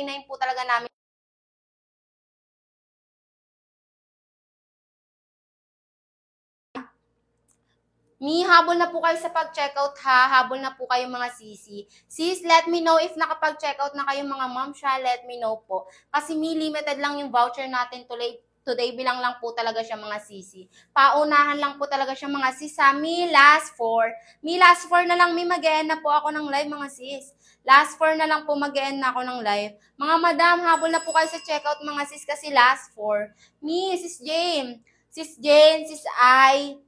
9 po talaga namin. Habol na po kayo sa pag-checkout ha. Habol na po kayo mga sisi. Sis, let me know if nakapag-checkout na kayo mga ma'am siya. Let me know po. Kasi limited lang yung voucher natin today bilang lang po talaga siya mga sisi. Paunahan lang po talaga siya mga sis ha. Last 4. Last 4 na lang. Mag-e-end na po ako ng live mga sis. Last 4 na lang po mag-e-end na ako ng live. Mga madam, habol na po kayo sa checkout mga sis kasi last 4. Sis Jane. Sis Jane, Sis I,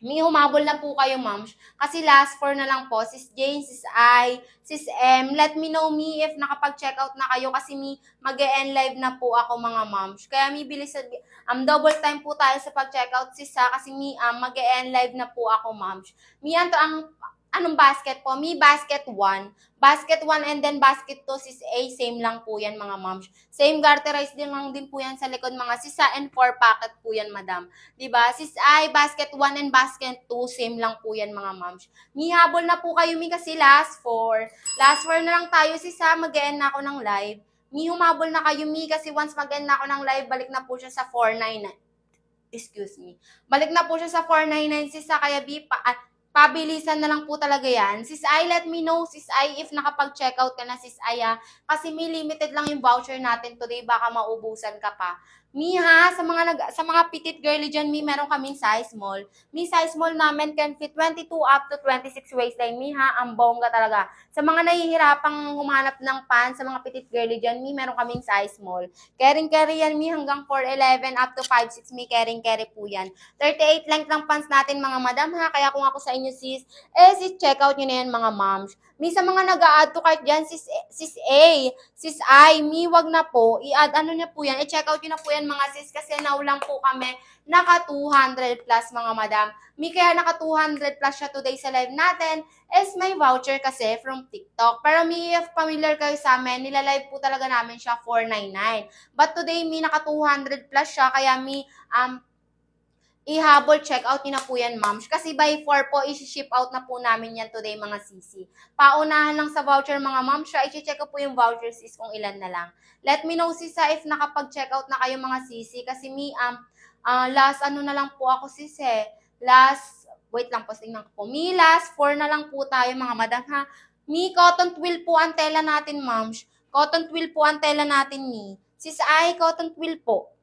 humabol na po kayo, ma'am. Kasi last 4 na lang po. Sis Jane, Sis I, Sis M, let me know if nakapag-checkout na kayo kasi mag-e-end live na po ako mga ma'am. Kaya bilis double time po tayo sa pag-checkout sis ha kasi mag-e-end live na po ako ma'am. Anong basket po? Basket 1. Basket 1 and then basket 2 sis A, same lang po yan mga moms. Same garterized din lang din po yan sa likod mga sisa and 4 packet po yan madam. Diba? Sis I, basket 1 and basket 2, same lang po yan mga moms. Habol na po kayo kasi last 4. Last 4 na lang tayo sis ha, mag-end na ako ng live. Humabol na kayo kasi once mag-end na ako ng live, balik na po siya sa 499. Excuse me. Balik na po siya sa 499 sis ha, kaya pabilisan na lang po talaga yan. Sis I, let me know, Sis I, if nakapag-checkout ka na, Sis I, kasi limited lang yung voucher natin today, baka maubusan ka pa. Sa mga petite girly dyan, meron kaming size small. Size small namin can fit 22 up to 26 waistline. Ang bongga talaga. Sa mga nahihirapang humanap ng pants, sa mga petite girly dyan, meron kaming size small. Carry yan, hanggang 4'11 up to 5'6, carry po yan. 38 length ng pants natin mga madam ha. Kaya kung ako sa inyo sis, check out nyo na yan mga moms. Sa mga nag-a-add to cart dyan, sis A, sis I, wag na po. I-add niya po yan. I-check out nyo na po yan mga sis kasi naulang po kami naka 200 plus mga madam. Kaya naka 200 plus siya today sa live natin is may voucher kasi from TikTok. Pero if familiar kayo sa amin, nilalive po talaga namin siya 499. But today naka 200 plus siya kaya ihabol, check out nyo na po yan, ma'am. Kasi by 4 po, isi-ship out na po namin yan today, mga sisi. Paunahan lang sa voucher, mga ma'am. I-check ko po yung voucher, sis, kung ilan na lang. Let me know, sis, if nakapag-check out na kayo, mga sisi. Kasi last na lang po ako, sis, wait lang po, tingnan ko po. Last 4 na lang po tayo, mga madam, ha. Cotton twill po ang tela natin, ma'am. Cotton twill po ang tela natin, Sis, cotton twill po.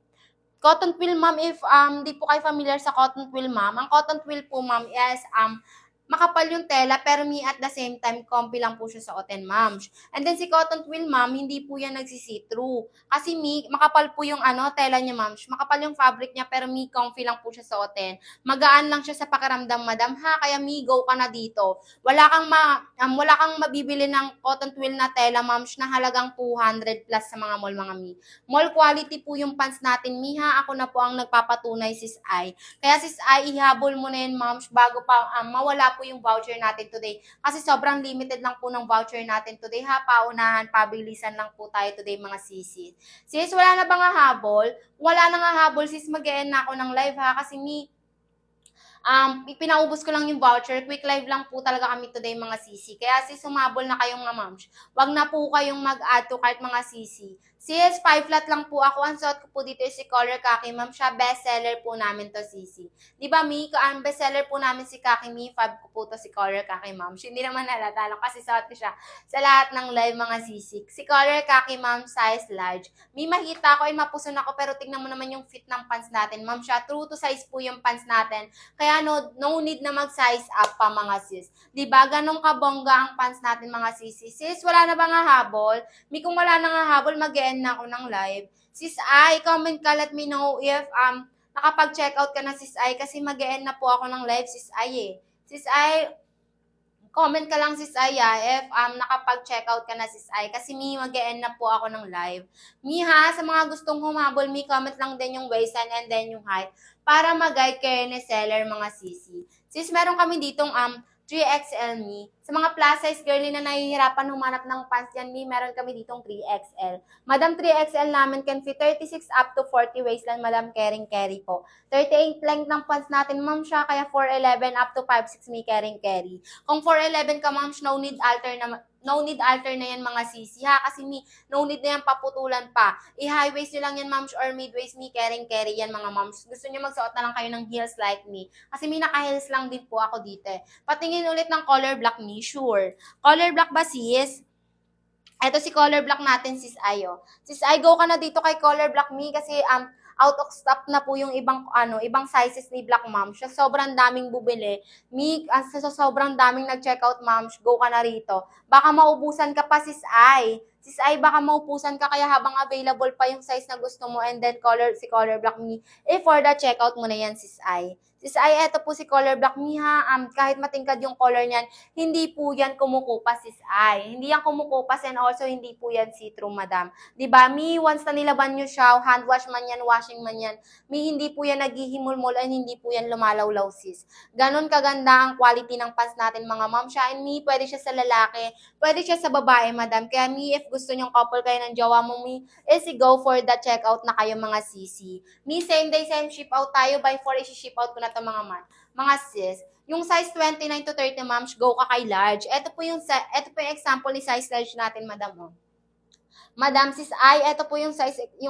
Cotton twill, ma'am, if di po kayo familiar sa cotton twill, ma'am, ang cotton twill po, ma'am, is makapal yung tela, pero at the same time, comfy lang po siya sa oten, ma'am. And then si cotton twill, ma'am, hindi po yan nagsisi-through. Kasi makapal po yung tela niya, ma'am. Makapal yung fabric niya, pero comfy lang po siya sa oten. Magaan lang siya sa pakiramdam, madam, ha? Kaya go ka na dito. Wala kang mabibili ng cotton twill na tela, ma'am, na halagang 200 plus sa mga mall, mga Mall quality po yung pants natin, ha? Ako na po ang nagpapatunay, sis I. Kaya sis I, ihabol mo na yun, ma'am, bago pa mawala po yung voucher natin today. Kasi sobrang limited lang po ng voucher natin today, ha? Paunahan, pabilisan lang po tayo today, mga sisi. Sis, wala na ba nga habol? Wala na nga habol, sis, mag-e-end na ako ng live, ha? Kasi pinaubos ko lang yung voucher. Quick live lang po talaga kami today, mga sisi. Kaya sis, sumabol na kayong mga moms. Wag na po kayong mag-add to cart, mga sisi. Sis, 5 flat lang po ako. Ang suot ko po dito is si Color Kaki, ma'am. Siya, bestseller po namin to, sisi. Di ba, ang bestseller po namin si Kaki, fab ko po to si Color Kaki, ma'am. Hindi naman halata lang kasi suot ko siya sa lahat ng live, mga sisi. Si Color Kaki, ma'am, size large. Makita ko ay mapuson ako, pero tingnan mo naman yung fit ng pants natin, ma'am. Siya, true to size po yung pants natin. Kaya no need na mag-size up pa, mga sis. Diba? Ganong kabongga ang pants natin, mga sisi. Sis, wala na ba nga habol? Kung wala na nga habol, mag-end na ako ng live. Sis I, comment ka, let me know if nakapag-checkout ka na, sis I, kasi mag-end na po ako ng live, sis I, Sis I, comment ka lang, sis I, if nakapag-checkout ka na, sis I, kasi mag-e-end na po ako ng live. Ha, sa mga gustong humabol, comment lang din yung waistline and then yung height para mag-guide kayo ni seller, mga sisi. Sis, meron kami ditong 3XL, Sa mga plus size girly na nahihirapan humanap ng pants yan, meron kami ditong 3XL. Madam, 3XL namin can fit 36 up to 40 waistline, madam, carry po. 38 length ng pants natin, ma'am, siya, kaya 4'11 up to 5'6 carry. Kung 4'11 ka, ma'am, no need no need alter na yan mga sisi ha, kasi mi, no need na yan paputulan pa. I-high waist nyo lang yan moms or mid waist, mi carry yan mga moms. Gusto nyo magsuot na lang kayo ng heels like me. Kasi mi naka-heels lang din po ako dito eh. Patingin ulit ng color black mi, sure. Color black ba sis? Eto si color black natin, sis Ayo. Sis Ay, go ka na dito kay color black me kasi out of stock na po yung ibang sizes ni Black Mom. Siya sobrang daming bubili. Sa sobrang daming nag-check out, ma'am, go ka na rito. Baka maubusan ka pa, sis Ay. Sis Ay, baka maubusan ka kaya habang available pa yung size na gusto mo and then si color black me. For the checkout mo na yan, sis Ay. Sis Ay, eto po si color black me ha. Kahit matingkad yung color niyan, hindi po yan kumukupas, sis Ay. Hindi yan kumukupas and also hindi po yan see-through, madam. Diba? Once na nilaban nyo siya, hand wash man yan, washing man yan, hindi po yan naghihimulmul and hindi po yan lumalawlaw, sis. Ganon kaganda ang quality ng pants natin, mga ma'am siya. And pwede siya sa lalaki, pwede siya sa babae, madam. Kaya if gusto nyong couple kayo ng jowa mo, go for the checkout na kayo, mga sisi. Same day, same ship out tayo. By 4, isi-ship out ko na to mga sis. Yung size 29 to 30, ma'am, go ka kay large. Ito po yung example ni size large natin, madam. Oh. Madam, sis Ay, ito po yung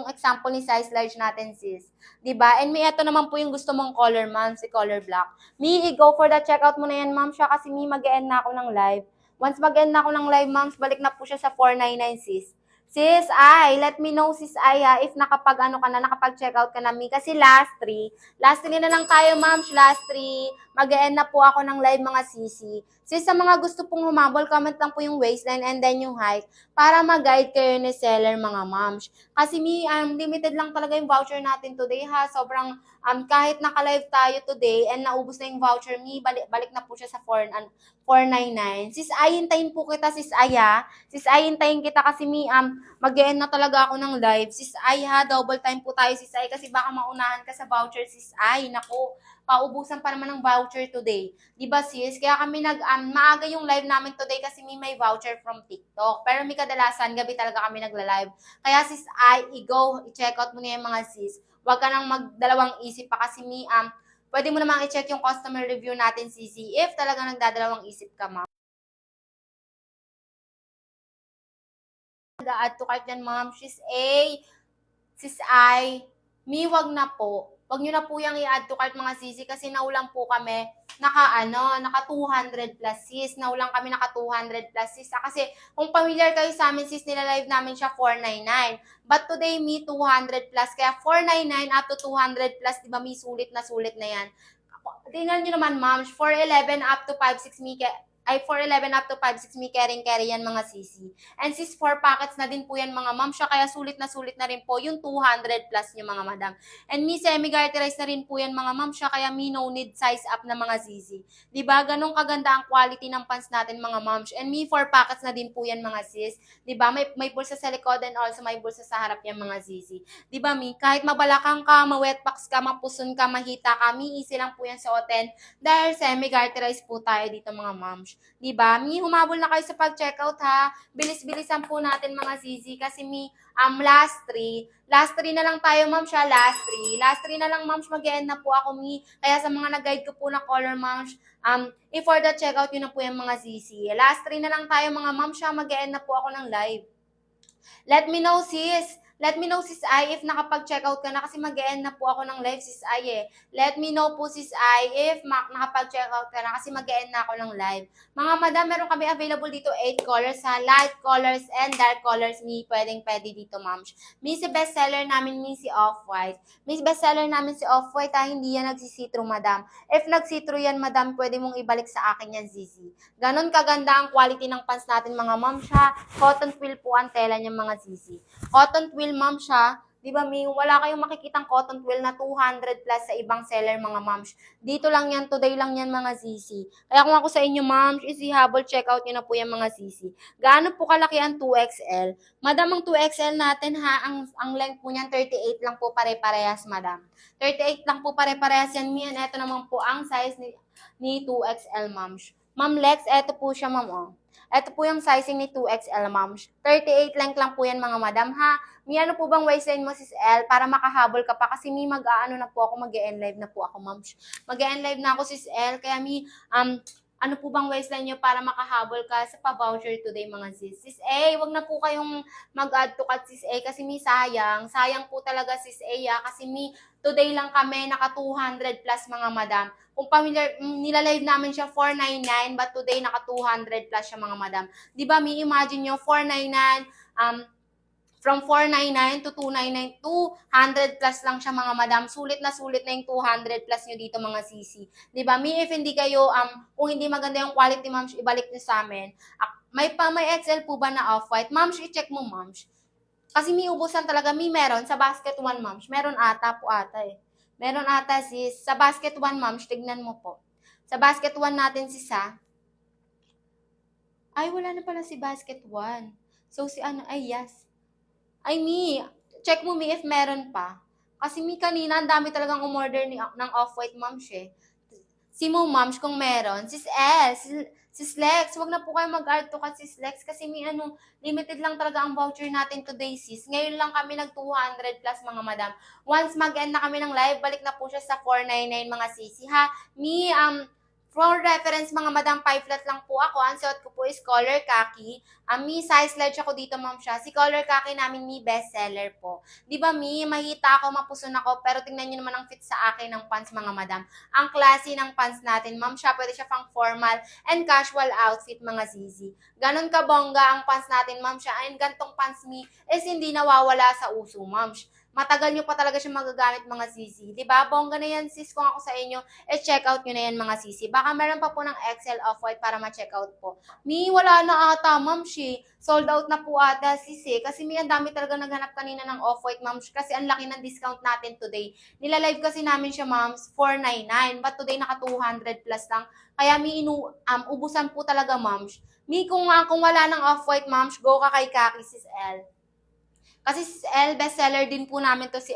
example ni size large natin, sis. 'Di ba? And ito naman po yung gusto mong color, ma'am, si color black. I-go for the checkout mo na yan, ma'am, siya kasi mag-e-end na ako ng live. Once mag-end na ako ng live, ma'am, balik na po siya sa 499, sis. Sis Ay, let me know, sis Ay, ha, if nakapag-checkout ka na, kasi last 3 na lang tayo, ma'am, last 3. Mag-e-end na po ako ng live, mga sisi. Sis, sa mga gusto pong humabol, comment lang po yung waistline and then yung height para mag-guide kayo ni seller, mga moms. Kasi limited lang talaga yung voucher natin today ha. Sobrang, kahit naka-live tayo today and naubos na yung voucher, balik na po siya sa 499. Sis Ay, hintayin po kita, sis Ay ha. Sis Ay, hintayin kita kasi mag-e-end na talaga ako ng live. Sis Ay ha, double time po tayo, sis Ay, kasi baka maunahan ka sa voucher, sis Ay. Naku, paubusan pa naman ng voucher today. Diba sis? Kaya kami maaga yung live namin today kasi may voucher from TikTok. Pero kadalasan, gabi talaga kami nagla-live. Kaya sis Ay, i-check out mo na yung mga sis. Huwag ka nang magdalawang isip pa kasi pwede mo namang i-check yung customer review natin, sisi, if talaga nagdadalawang isip ka, ma'am. Add to cart yan, ma'am. Sis Ay, wag na po. Wag nyo na po yung i-add to cart, mga sisi, kasi naulang po kami naka 200 plus, sis. Naulang kami naka 200 plus, sis. Kasi kung familiar kayo sa amin, sis, nila-live namin siya 499. But today, 200 plus. Kaya 499 up to 200 plus, diba, sulit na yan. Tingnan nyo naman, ma'am, 411 up to 56, 411 up to 56, carry yan, mga sisi. And sis, 4 packets na din po yan, mga ma'am siya, kaya sulit na rin po yung 200 plus nyo, mga madam. And semi-garterized na rin po yan, mga ma'am siya, kaya no need size up na, mga sisi. Diba, ganun kaganda ang quality ng pants natin, mga ma'am. And 4 packets na din po yan, mga sis. Diba, may bulsa sa likod and also may bulsa sa harap yan, mga sisi. Diba, kahit mabalakang ka, ma-wetpacks ka, mapuson ka, mahita ka, easy lang po yan sa oten dahil semi-garterized po tayo dito, mga moms. Diba? Humabol na kayo sa pag-checkout ha. Bilis-bilisan po natin, mga sisi, kasi last 3 na lang tayo, ma'am siya, last 3 na lang, ma'am, mag-e-end na po ako, Kaya sa mga nag-guide ko po na color, ma'am, for the checkout yun na po yung, mga sisi. Last 3 na lang tayo, mga ma'am siya, mag-e-end na po ako ng live. Let me know, sis. Let me know, sis Ay, if nakapag-checkout ka na kasi mag-e-end na po ako ng live, sis Ay eh. Let me know po, sis Ay, if nakapag-checkout ka na kasi mag-e-end na ako ng live. Mga madam, meron kami available dito 8 colors ha. Light colors and dark colors, pwede dito, ma'am. Si bestseller namin, si Off-White. Bestseller namin si Off-White ha, hindi yan nagsisitro, madam. If nagsitro yan, madam, pwede mong ibalik sa akin yan, zizi. Ganon kaganda ang quality ng pants natin, mga ma'am siya. Cotton twill po ang tela niya, mga zizi. Cotton twill, ma'am siya. Di ba, wala kayong makikitang cotton twill na 200 plus sa ibang seller, mga moms. Dito lang yan, today lang yan, mga sisi. Kaya kung ako sa inyo, moms, habol checkout nyo na po yan, mga sisi. Gaano po kalaki ang 2XL? Madam, ang 2XL natin ha, ang length po niyan 38 lang po pare-parehas, madam. 38 lang po pare-parehas yan, and ito naman po ang size ni 2XL, moms. Ma'am Lex, eto po siya, ma'am, oh. Ito po yung sizing ni 2XL, ma'am. 38 length lang po yan, mga madam, ha? Ano po bang waistline mo, sis L, para makahabol ka pa? Kasi mag-aano na po ako, mag-e-end live na po ako, ma'am. Mag-e-end live na ako, sis L, kaya ano po bang waistline nyo para makahabol ka sa pa-voucher today mga sis? Sis A, wag na po kayong mag-add to cart sis A kasi mi sayang. Sayang po talaga sis A kasi mi today lang kami naka 200 plus mga madam. Kung familiar, nilalive namin siya 499 but today naka 200 plus siya mga madam. Di ba mi imagine nyo 499 from 499 to 299, 200 plus lang siya mga madam. Sulit na yung 200 plus nyo dito mga sisi. Diba? Mi, if hindi kayo, kung hindi maganda yung quality, ma'am, ibalik nyo sa amin. May XL po ba na off-white? Ma'am, i-check mo, ma'am. Kasi mi ubusan talaga, mi meron sa basket 1, ma'am. Meron ata po ata eh. Meron ata sis. Sa basket 1, ma'am, tignan mo po. Sa basket 1 natin sis ha. Ay, wala na pala si basket 1. So, si ano, ay yes. Ay, Mi, check mo, Mi, if meron pa. Kasi, Mi, kanina, ang dami talagang umorder ng Off-White, Ma'am, eh. Si Mo, Ma'am, kung meron. Sis S, Sis Lex, wag na po kayo mag-art to ka, Sis Lex, kasi Mi, limited lang talaga ang voucher natin today, sis. Ngayon lang kami nag 200 plus, mga madam. Once mag-end na kami ng live, balik na po siya sa 499, mga sisi, ha? Mi, for reference, mga madam, 5 flat lang po ako. Ang suot ko po is color khaki. Mi, size large ako dito, ma'am siya. Si color khaki namin, Mi, bestseller po. Di ba, Mi, mahita ako, mapuson ako, pero tingnan nyo naman ang fit sa akin ng pants, mga madam. Ang classy ng pants natin, ma'am siya, pwede siya pang formal and casual outfit, mga zizi. Ganon kabongga ang pants natin, ma'am siya. And gantong pants, Mi, is hindi nawawala sa uso, ma'am. Matagal nyo pa talaga siya magagamit, mga sisi. Diba? Bongga na yan, sis. Kung ako sa inyo, check out nyo na yan, mga sisi. Baka meron pa po ng XL Off-White para ma-check out po. Mi, wala na ata, ma'am, shi. Sold out na po ata, sis, eh. Kasi mi, ang dami talaga naghanap kanina ng Off-White, ma'am, kasi ang laki ng discount natin today. Nilalive kasi namin siya, ma'am, 499. But today, naka 200 plus lang. Kaya mi, ubusan po talaga, ma'am. Mi, kung wala ng Off-White, ma'am, go ka kay Kaki, sis L. Kasi si L, bestseller din po namin to si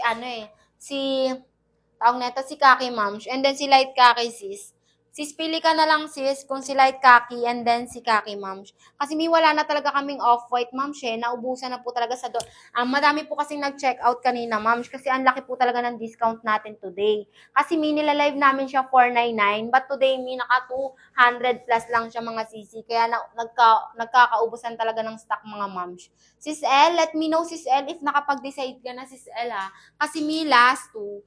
tawag neto si Kaki Ma'am. And then si Light Kaki sis. Sis, pili ka na lang sis kung si Light Kaki and then si Kaki Ma'am. Kasi may wala na talaga kaming off-white Ma'am. Naubusan na po talaga sa madami po kasing nag-check out kanina Ma'am. Kasi ang laki po talaga ng discount natin today. Kasi may nilalive namin siya 499 but today may naka 200 plus lang siya mga sisi. Kaya nagkakaubusan talaga ng stock mga Ma'am. Sis L, let me know sis L if nakapag-decide ka na sis L ha. Kasi may last two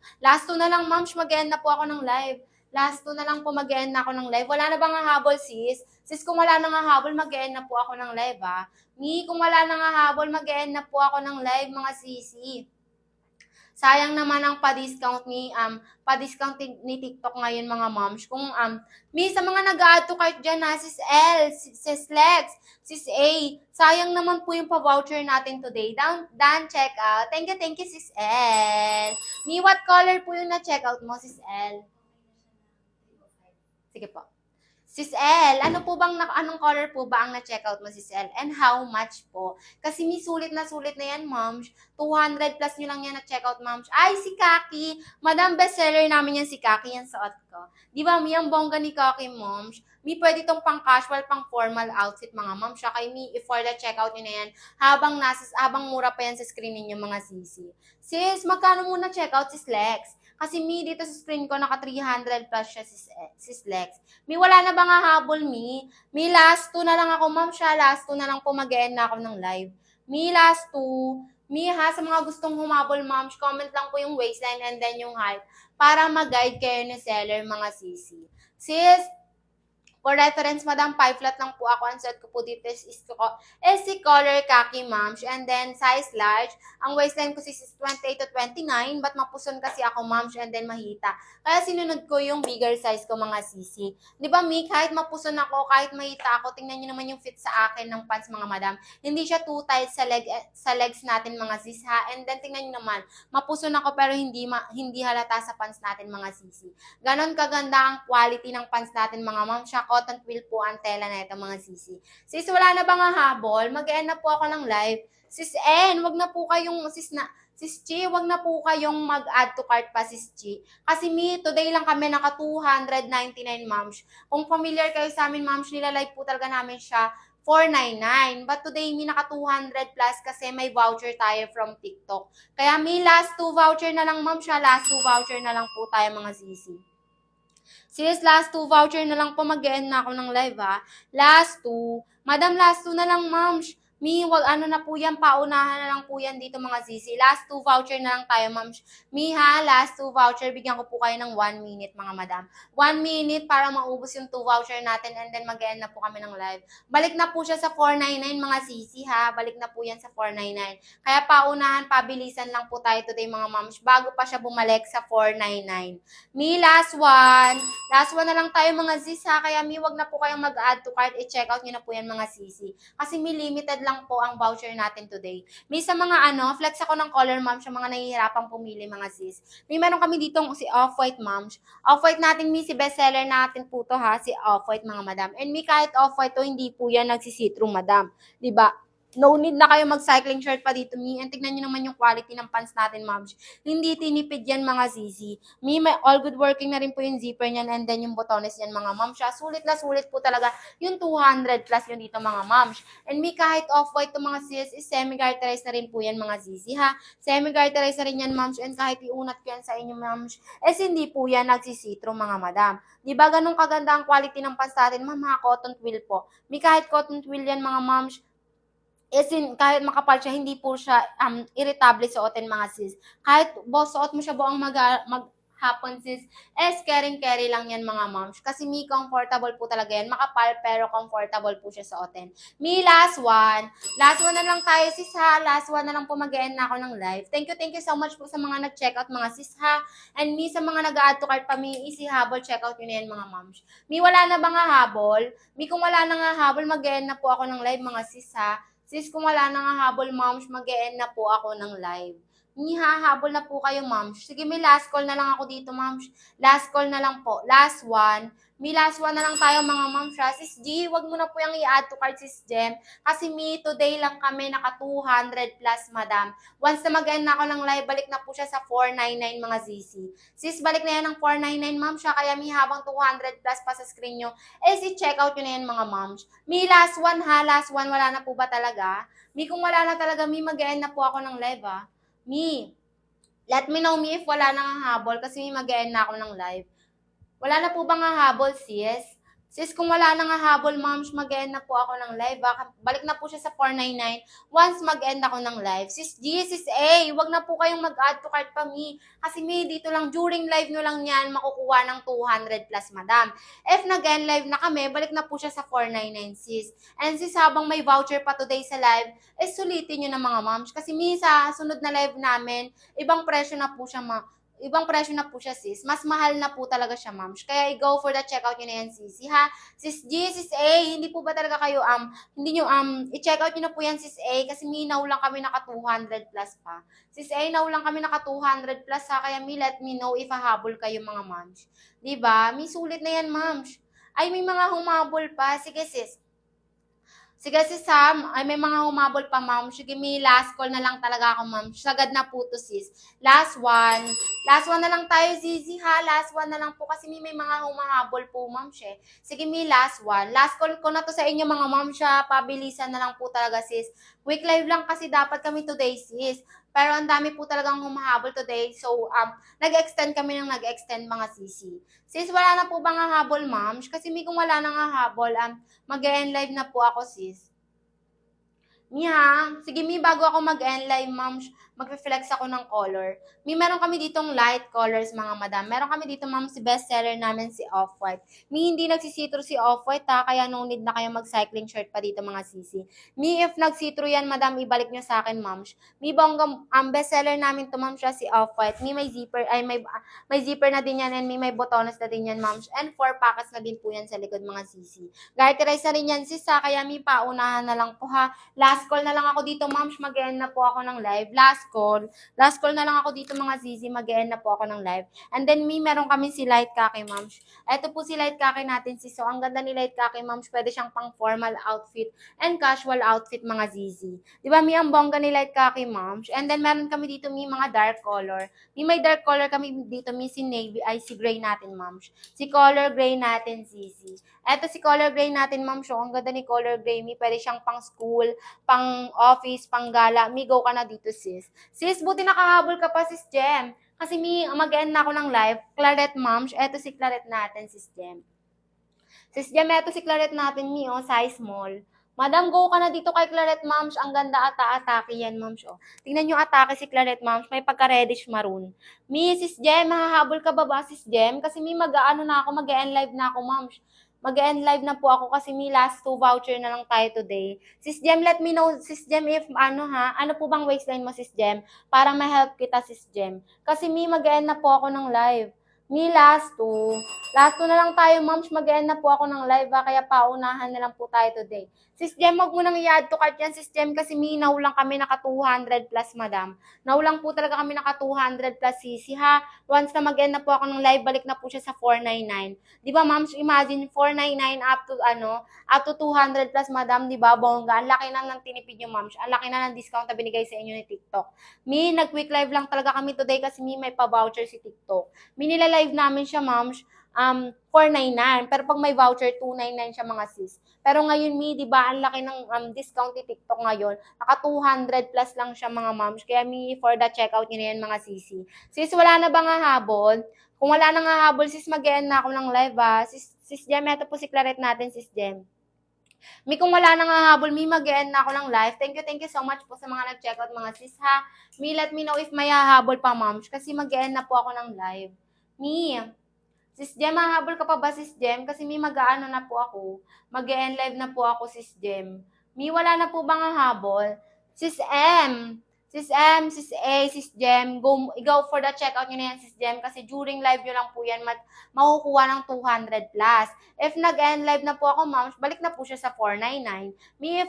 na lang Ma'am, mag-end na po ako ng live. Last 2 na lang po mag-end na ako ng live. Wala na bang hahabol, sis? Sis, kung wala nang hahabol, mag-end na po ako ng live, ha? Mi, kung wala nang hahabol, mag-end na po ako ng live, mga sisi. Sayang naman ang pa-discount ni TikTok ngayon, mga moms. Kung mi sa mga nag-add to cart diyan na sis L, sis Lex, sis A, sayang naman po yung pa-voucher natin today. Done check out. Thank you sis L. Mi, what color po yung na-check out mo, sis L? Sige po. Sis L, anong color po ba ang na-check out mo, Sis L? And how much po? Kasi may sulit na yan, ma'am. 200 plus nyo lang yan na-check out, ma'am. Ay, si Kaki. Madam, bestseller namin yan si Kaki, yan suot ko. Di ba, mi, ang bongga ni Kaki, ma'am. Mi, pwede itong pang casual, pang formal outfit, mga ma'am. Siya kay mi, for the checkout nyo na yan, habang mura pa yan sa screen ninyo, mga sisi. Sis, magkano muna checkout, Sis Lex? Kasi mi, dito sa screen ko, naka 300 plus siya, sis Lex. Mi, wala na ba nga habol, Mi? Mi, last 2 na lang ako, ma'am siya. Last 2 na lang po mag-end na ako ng live. Mi, last 2. Mi, ha, sa mga gustong humabol, ma'am, comment lang po yung waistline and then yung height para mag-guide kayo ni seller, mga sisi. Sis, for reference, madam, 5 flat lang po ako. Ang set ko po dito is si color khaki, ma'am. And then, size large. Ang waistline ko is 28 to 29. But mapuson kasi ako, ma'am. And then, mahita. Kaya sinunod ko yung bigger size ko, mga sisi. Di ba, Mi? Kahit mapuson ako, kahit mahita ako, tingnan nyo naman yung fit sa akin ng pants, mga madam. Hindi siya too tight sa legs natin, mga sis, ha? And then, tingnan nyo naman. Mapuson ako pero hindi halata sa pants natin, mga sisi. Ganon kaganda ang quality ng pants natin, mga ma'am. Siya, cotton twill po ang tela na ito, mga sisi. Sis, wala na ba nga habol? Mag-end na po ako ng live. Sis N, wag na po kayong, Sis Chi, wag na po kayong mag-add to cart pa, Sis Chi. Kasi today lang kami naka 299, ma'ams. Kung familiar kayo sa amin, ma'ams, nilalive po talaga namin siya 499. But today, naka 200 plus kasi may voucher tayo from TikTok. Kaya last 2 voucher na lang, ma'am siya. Last 2 voucher na lang po tayo, mga sisi. Sis, last 2 voucher na lang po, mag-end na ako ng live ha. Last 2. Madam, last 2 na lang, ma'am. Wag ano na po yan, paunahan na lang po yan dito mga sisi. Last 2 voucher na lang tayo, ma'am. Ha, last 2 voucher, bigyan ko po kayo ng 1 minute mga madam. 1 minute para maubos yung 2 voucher natin and then mag-end na po kami ng live. Balik na po siya sa 499 mga sisi ha. Balik na po yan sa 499. Kaya paunahan, pabilisan lang po tayo today mga moms bago pa siya bumalik sa 499. Last one. Last one na lang tayo mga sis ha. Kaya wag na po kayong mag-add to cart. I-check out nyo na po yan mga sisi. Kasi limited lang po ang voucher natin today. Sa mga flex ako ng color ma'am sa mga nahihirapang pumili mga sis. Meron kami ditong si Off-White ma'am. Off-White natin si bestseller natin po to ha, si Off-White mga madam. And kahit Off-White to, hindi po yan nagsisitro madam. Diba? No need na kayo mag-cycling shirt pa dito, And tignan nyo naman yung quality ng pants natin, ma'am. Hindi tinipid yan, mga zizi. May all good working na rin po yung zipper niyan and then yung botones yan, mga ma'am. Sulit na sulit po talaga yung 200 plus yun dito, mga ma'am. And kahit off-white to mga sis, is semi-garterized na rin po yan, mga zizi, ha. Semi-garterized na rin yan, ma'am. And kahit iunat ko yan sa inyo, ma'am, hindi po yan nagsisitro, mga madam. Diba ganun kaganda ang quality ng pants natin, ma'am, ha? Cotton twill po. Kahit cotton twill yan, mga ma'am, kahit makapal siya, hindi po siya irritable suotin mga sis. Kahit suot mo siya buong maghapon sis, carry lang yan mga moms. Kasi comfortable po talaga yan. Makapal pero comfortable po siya suotin. Last one. Last one na lang tayo sis ha. Last one na lang po mag-end na ako ng live. Thank you so much po sa mga nag-check out mga sis ha. And sa mga nag-add to cart pa, easy habol, check out yun na yan mga moms. Wala na ba nga habol? Kung wala na nga habol, mag-end na po ako ng live mga sis ha. Sis, kung wala na nga habol, moms, mag-e-end na po ako ng live. Hahabol na po kayo, moms. Sige, may last call na lang ako dito, moms. Last call na lang po. Last one. Last one na lang tayo, mga moms. Sis G, wag mo na po yung i-add to cart, sis Jem. Kasi today lang kami naka 200 plus, madam. Once na mag-end na ako ng live, balik na po siya sa 499, mga ZC. Sis, balik na yan ng 499, ma'am siya. Kaya habang 200 plus pa sa screen nyo, si-check out yun na yan, mga moms. Last one ha, last one, wala na po ba talaga? Kung wala na talaga, mag-end na po ako ng live ha. Let me know if wala nang habol kasi mag-end na ako ng live. Wala na po bang hahabol, sis? Sis, kung wala nang habol, moms, mag-end na po ako ng live. Balik na po siya sa 499 once mag-end ako ng live. Sis G, sis A, wag na po kayong mag-add to cart pa, Kasi dito lang, during live nyo lang yan, makukuha ng 200 plus, madam. If nag-end live na kami, balik na po siya sa 499, sis. And sis, habang may voucher pa today sa live, sulitin nyo na mga moms. Kasi sa sunod na live namin, ibang presyo na po siya, sis. Mas mahal na po talaga siya, ma'am. Kaya i-go for the checkout nyo na yan, sis. Ha? Sis G, sis A, hindi po ba talaga kayo, hindi nyo, i-checkout nyo na po yan, sis A, kasi now lang kami naka 200 plus pa. Sis A, now lang kami naka 200 plus, ha? Kaya let me know if hahabol kayo, mga moms. Diba? Sulit na yan, moms. Ay, may mga humabol pa. Sige, sis. Sige, sis Sam, ay may mga humabol pa, ma'am. Sige, last call na lang talaga ako, ma'am. Sagad na po to, sis. Last one. Last one na lang tayo, Zizi, ha? Last one na lang po kasi may mga humahabol po, ma'am, siya. Sige, last one. Last call ko na to sa inyo, mga ma'am, siya. Pabilisan na lang po talaga, sis. Quick live lang kasi dapat kami today, sis. Pero ang dami po talagang humahabol today. So, nag-extend kami ng nag-extend, mga sisi. Sis, wala na po bang hahabol, ma'am? Kasi kung wala nang hahabol, mag-end live na po ako, sis. Sige, bago ako mag-end live, ma'am, mag-reflex ako ng color. Meron kami ditong light colors, mga madam. Meron kami dito, ma'am, si bestseller namin, si Off-White. Hindi nagsisitro si Off-White, ha, kaya no need na kayo mag-cycling shirt pa dito, mga sisi. If nagsitro yan, madam, ibalik nyo sa akin, ma'am. Bonggang, bestseller namin to, ma'am, siya si Off-White. May zipper, may zipper na din yan, and may botones na din yan, ma'am. And 4 pockets na din po yan sa likod, mga sisi. Garterize na rin yan, sis, ha, kaya paunahan na lang po, ha. Last call na lang ako dito, ma'am. Mag-end na po ako ng live. Last call na lang ako dito, mga zizi. Mag-end na po ako ng live. And then, meron kami si Light Kaki, ma'am. Ito po si Light Kaki natin, sis. So, ang ganda ni Light Kaki, ma'am. Pwede siyang pang formal outfit and casual outfit, mga zizi. Diba, ang bongga ni Light Kaki, ma'am. And then, meron kami dito, mga dark color. May dark color kami dito, si navy, ay si gray natin, ma'am. Si color gray natin, zizi. Ito si color gray natin, ma'am. So, ang ganda ni color gray. Pwede siyang pang school, pang office, pang gala. Go ka na dito, sis. Sis, buti nakahabol ka pa, sis Jem. Kasi mag-end na ako ng live. Claret Moms, eto si Claret natin, Sis Jem. Sis Jem, eto si Claret natin, size small. Madam, go ka na dito kay Claret Moms. Ang ganda atake yan, Moms. Oh. Tingnan yung atake si Claret Moms. May pagka-reddish maroon. Sis Jem, mahahabol ka ba Sis Jem? Kasi mag-ano na ako, mag-end live na ako, Moms. Mag-end live na po ako kasi last 2 voucher na lang tayo today. Sis Jem, let me know, Sis Jem, if ano po bang waistline mo, Sis Jem? Para ma-help kita, Sis Jem. Kasi mag-end na po ako ng live. Last 2. Last 2 na lang tayo, Moms. Mag-end na po ako ng live, kaya paunahan na lang po tayo today. Sis Jem, wag mo nang i-add to cart yan, Sis Jem, kasi naulang kami naka 200 plus, madam. Naulang po talaga kami naka 200 plus CC, ha? Once na mag-end na po ako ng live, balik na po siya sa 499. Di ba, Moms, imagine, 499 up to 200 plus, madam, di ba, bongga? Ang laki na ng tinipid yung Moms. Ang laki na ng discount na binigay sa inyo ni TikTok. Nag-quick live lang talaga kami today kasi may pa-voucher si TikTok. Nilalive namin siya, Moms, 499. Pero pag may voucher, 299 siya, mga sis. Pero ngayon, di ba, ang laki ng discount ni TikTok ngayon. Naka 200 plus lang siya, mga moms. Kaya for the checkout nyo na yan, mga sisi. Sis, wala na ba nga habol? Kung wala na nga habol, sis, mag-end na ako ng live, ha? Sis Jem, ito po si Claret natin, Sis Jem. Kung wala na nga habol, mag-end na ako ng live. Thank you so much po sa mga nag-checkout, mga sis, ha? Let me know if may hahabol pa, moms. Kasi mag-end na po ako ng live. Sis Jem, hahabol ka pa ba, Sis Jem? Kasi mag-aano na po ako. Mag-end live na po ako, Sis Jem. Wala na po bang habol? Sis M, Sis A, Sis Jem, go for the checkout nyo na yan, Sis Jem. Kasi during live nyo lang po yan, makukuha ng 200 plus. If nag-end live na po ako, moms, balik na po siya sa 499. If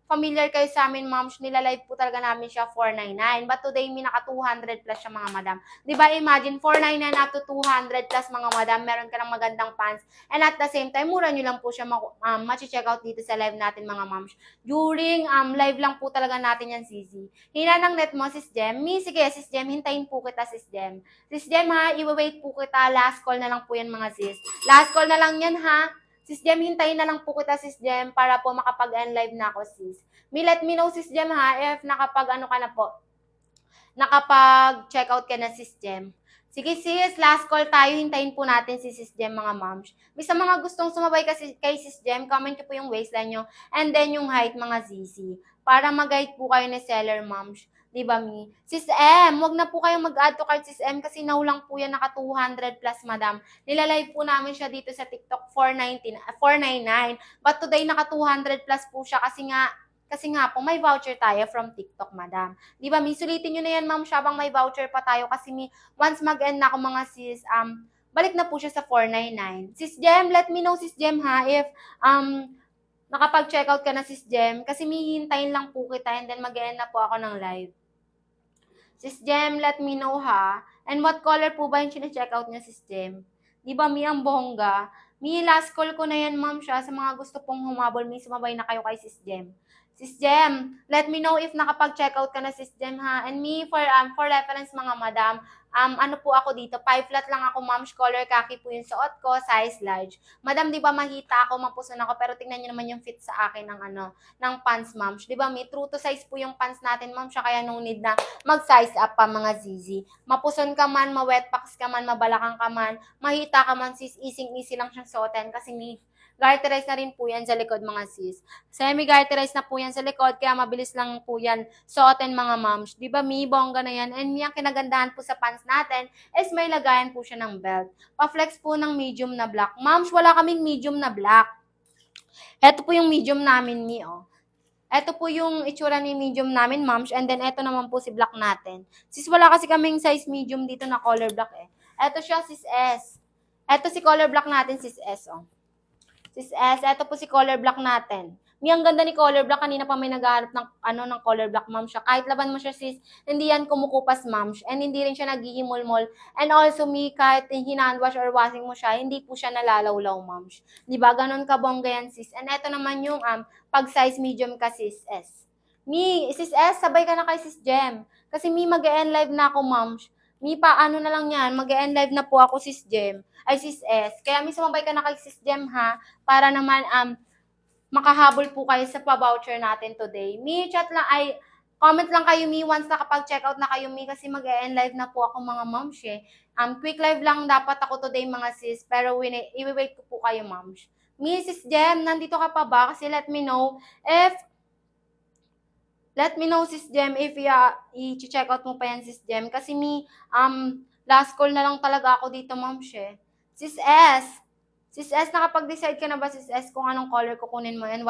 familiar kayo sa amin, moms, nilalive po talaga namin siya 499. But today, naka 200 plus siya, mga madam. Diba, imagine, 499 up to 200 plus, mga madam, meron ka ng magandang pants. And at the same time, mura nyo lang po siya ma-check out dito sa live natin, mga moms. During live lang po talaga natin yan, sisi. Hina ng net mo, Sis Jem. Sige, Sis Jem, hintayin po kita, Sis Jem. Sis Jem, ha, i-wait po kita. Last call na lang po yan, mga sis. Last call na lang yan, ha. Sis Jem, hintayin na lang po kita, Sis Jem, para po makapag-end live na ako, sis. Let me know, Sis Jem, ha, if nakapag-check out ka na, Sis Jem. Sige, sis, last call tayo. Hintayin po natin si Sis Jem, mga moms. Sa mga gustong sumabay kay Sis Jem, comment nyo po yung waistline nyo and then yung height, mga zizi. Para mag-guide po kayo ni seller, moms. Diba, Sis M, wag na po kayong mag-add to cart, Sis M, kasi naulang po yan naka 200 plus, madam. Nilalive po namin siya dito sa TikTok 499. But today naka 200 plus po siya kasi nga po, may voucher tayo from TikTok, madam. Diba, sulitin nyo na yan, ma'am, habang may voucher pa tayo kasi once mag-end na ako, mga sis, balik na po siya sa 499. Sis Jem, let me know, Sis Jem, ha, if nakapag-checkout ka na, Sis Jem, kasi hintayin lang po kita and then mag-end na po ako ng live. Sis Jem, let me know, ha. And what color po ba yung chine-checkout niya, Sis Jem? Diba, ang bongga? Last call ko na yan, ma'am, siya. Sa mga gusto pong humabol, sumabay na kayo kay Sis Jem. Sis Jem, let me know if nakapag-checkout ka na, Sis Jem, ha. And for reference, mga madam, ano po ako dito, 5 flat lang ako, ma'am, color khaki po yung suot ko, size large. Madam, di ba mahita ako, mapuson ako, pero tingnan niyo naman yung fit sa akin ng pants, ma'am. Di ba, true to size po yung pants natin, ma'am, siya, kaya no need na mag-size up pa, mga zizi. Mapuson ka man, ma-wetpacks ka man, mabalakang ka man, mahita ka man, sis, easy lang siyang suotin kasi garterize na rin po yan sa likod, mga sis. Semi-garterize na po yan sa likod, kaya mabilis lang po yan suotin, mga moms. Di ba, bongga na yan. And ang kinagandahan po sa pants natin is may lagayan po siya ng belt. Pa-flex po ng medium na black. Moms, wala kaming medium na black. Ito po yung medium namin, oh. Ito po yung itsura ni medium namin, moms. And then, ito naman po si black natin. Sis, wala kasi kaming size medium dito na color black, eh. Ito siya, Sis S. Ito si color black natin, Sis S, oh. Sis S, ito po si color black natin. Ang ganda ni color black. Kanina pa may naghahanap ng color black, ma'am, siya. Kahit laban mo siya, sis, hindi yan kumukupas, ma'am. And hindi rin siya naghihimol-mol. And also, kahit hinandwash or washing mo siya, hindi po siya nalalawlaw, ma'am. Diba? Ganon kabongga yan, sis. And ito naman yung pag-size medium ka, Sis S. Sis S, sabay ka na kay Sis Jem. Kasi mag-e-end live na ako, ma'am. Paano na lang yan, mag-e-end live na po ako, Sis Jem. Ay, Sis S. Kaya sumabay ka na kay Sis Jem, ha? Para naman, makahabol po kayo sa pa-voucher natin today. Chat lang, Comment lang kayo, Mi, once nakapag-checkout na kayo, Mi, kasi mag-e-end live na po ako, mga moms, eh. Quick live lang dapat ako today, mga sis, pero i-wait ko po kayo, moms. Mi, sis Jem, nandito ka pa ba? Kasi let me know, sis Jem, if i-check out mo pa yan, sis Jem. Kasi last call na lang talaga ako dito, ma'am, she. Sis S, nakapag-decide ka na ba, sis S, kung anong color kukunin mo and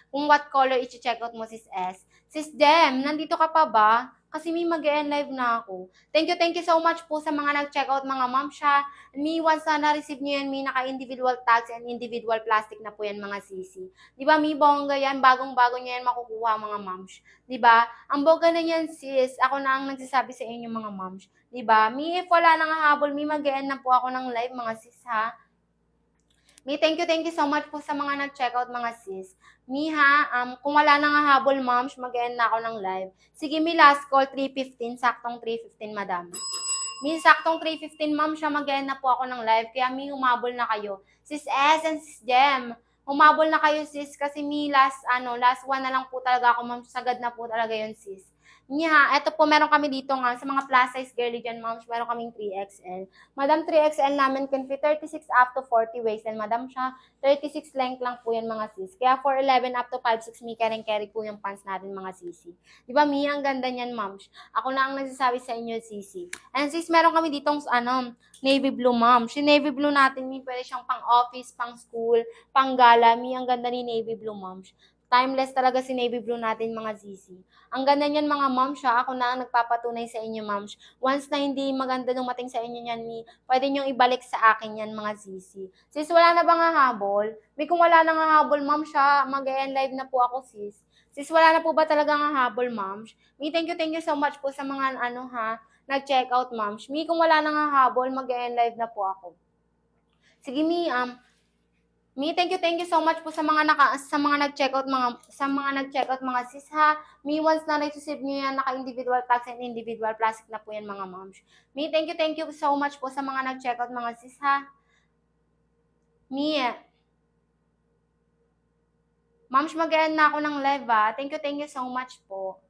kung what color i-check out mo, sis S? Sis Jem, nandito ka pa ba? Kasi mag-e-end live na ako. Thank you so much po sa mga nag-check out, mga ma'am, siya. Once na na-receive nyo yan, naka-individual tags and individual plastic na po yan, mga sisi. Di ba, bongga yan, bagong-bago niya yan makukuha, mga moms. Di ba? Ang bongga na yan, sis. Ako na ang nagsasabi sa inyo, mga moms. Di ba? If wala nang habol, mag-e-end na po ako ng live, mga sis, ha? Thank you so much po sa mga nag-check out, mga sis. Kung wala nang habol, moms, mag-e-end na ako ng live. Sige, last call, 3:15, saktong 3:15, madam. Saktong 3:15, ma'am, siya mag-end na po ako ng live. Kaya humabol na kayo. Sis S and Sis Jem, humabol na kayo, sis. Kasi last one na lang po talaga ako, ma'am. Sagad na po talaga yun, sis. Eto po, meron kami dito nga, sa mga plus size girly dyan, ma'am, meron kaming 3XL. Madam, 3XL namin can fit 36 up to 40 waist. And madam siya, 36 length lang po yan, mga sis. Kaya 4'11 up to 5'6", mi carry po yung pants natin, mga sisi. Di ba, Mi, ang ganda niyan, ma'am. Ako na ang nagsasabi sa inyo, sisi. And sis, meron kami ditong navy blue, ma'am. Si navy blue natin, Mi, pwede siyang pang office, pang school, pang gala. Mi, ang ganda ni navy blue, ma'am. Timeless talaga si navy blue natin, mga sisi. Ang ganda niyan, mga ma'am, siya. Ako na ang nagpapatunay sa inyo, ma'am. Once na hindi maganda dumating sa inyo yan, Mi, pwede nyo ibalik sa akin yan, mga sisi. Sis, wala na ba nga habol? Mi, kung wala na nga habol, ma'am, siya, mag-e-end live na po ako, sis. Sis, wala na po ba talaga nga habol, ma'am? Mi, thank you so much po sa mga nag-check out, ma'am. Mi, kung wala na nga habol, mag-e-end live na po ako. Sige, Mi, thank you so much po sa mga nag-check out, mga sis, ha. Mi, once na na-receive niyo yan, naka-individual tags and individual plastic na po yan, mga moms. Mi, thank you so much po sa mga nag-check out, mga sis, ha. Mi, moms, mag-end na ako ng live, ha. Thank you so much po.